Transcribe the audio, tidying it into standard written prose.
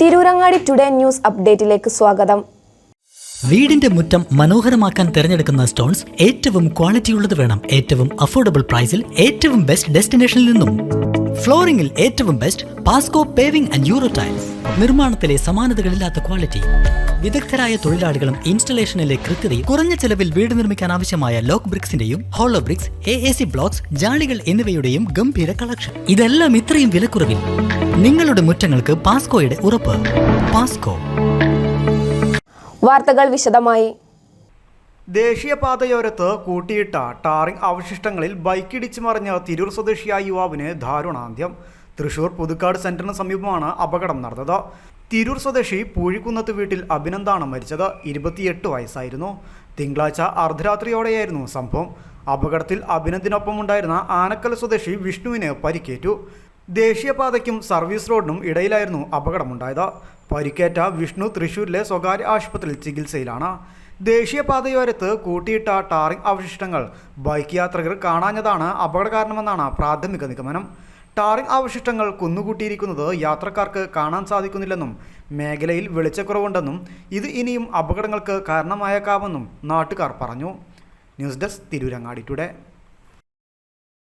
Tirurangadi today news അപ്ഡേറ്റിലേക്ക് സ്വാഗതം. വീടിന്റെ മുറ്റം മനോഹരമാക്കാൻ തിരഞ്ഞെടുക്കുന്ന സ്റ്റോൺസ് ഏറ്റവും ക്വാളിറ്റിയുള്ളത് വേണം. ഏറ്റവും അഫോർഡബിൾ പ്രൈസിൽ ഏറ്റവും ബെസ്റ്റ് ഡെസ്റ്റിനേഷനിൽ നിന്നും. ഫ്ലോറിംഗിൽ ഏറ്റവും best Pasco paving and euro tiles. നിർമ്മാണത്തിലെ സമാനതകളില്ലാത്ത ക്വാളിറ്റി, വിദഗ്ധരായ തൊഴിലാളികളും ഇൻസ്റ്റലേഷനിലെ കൃത്യതയും, കുറഞ്ഞ ചെലവിൽ വീട് നിർമ്മിക്കാൻ ആവശ്യമായ ലോക്ക് ബ്രിക്സിന്റെയും ഹോളോ ബ്രിക്സ്, AAC ബ്ലോക്സ്, ജാളികൾ എന്നിവയുടെയും ഗംഭീര കളക്ഷൻ. ഇതെല്ലാം ഇത്രയും വിലക്കുറവിൽ. നിങ്ങളുടെ മുറ്റങ്ങൾക്ക് പാസ്കോയുടെ ഉറപ്പ്. പാസ്കോ. വാർത്തകൾ വിശദമായി. ദേശീയപാതയോരത്ത് കൂട്ടിയിട്ട ടാറിംഗ് അവശിഷ്ടങ്ങളിൽ ബൈക്കിടിച്ച് മറിഞ്ഞ തിരൂർ സ്വദേശിയായ യുവാവിന് ദാരുണാന്ത്യം. തൃശൂർ പുതുക്കാട് സെന്ററിന് സമീപമാണ് അപകടം നടന്നത്. തിരൂർ സ്വദേശി പൂഴിക്കുന്നത്ത് വീട്ടിൽ അഭിനന്ദാണ് മരിച്ചത്. 28 വയസ്സായിരുന്നു. തിങ്കളാഴ്ച അർദ്ധരാത്രിയോടെയായിരുന്നു സംഭവം. അപകടത്തിൽ അഭിനന്ദിനൊപ്പം ഉണ്ടായിരുന്ന ആനക്കൽ സ്വദേശി വിഷ്ണുവിന് പരിക്കേറ്റു. ദേശീയപാതയ്ക്കും സർവീസ് റോഡിനും ഇടയിലായിരുന്നു അപകടമുണ്ടായത്. പരിക്കേറ്റ വിഷ്ണു തൃശൂരിലെ സ്വകാര്യ ആശുപത്രിയിൽ ചികിത്സയിലാണ്. ദേശീയപാതയോരത്ത് കൂട്ടിയിട്ട ടാറിംഗ് അവശിഷ്ടങ്ങൾ ബൈക്ക് യാത്രികർ കാണാഞ്ഞതാണ് അപകട കാരണമെന്നാണ് പ്രാഥമിക നിഗമനം. ടാറിംഗ് അവശിഷ്ടങ്ങൾ കുന്നുകൂട്ടിയിരിക്കുന്നത് യാത്രക്കാർക്ക് കാണാൻ സാധിക്കുന്നില്ലെന്നും മേഖലയിൽ വെളിച്ചക്കുറവുണ്ടെന്നും ഇത് ഇനിയും അപകടങ്ങൾക്ക് കാരണമായേക്കാമെന്നും നാട്ടുകാർ പറഞ്ഞു. News desk Tirurangadi today.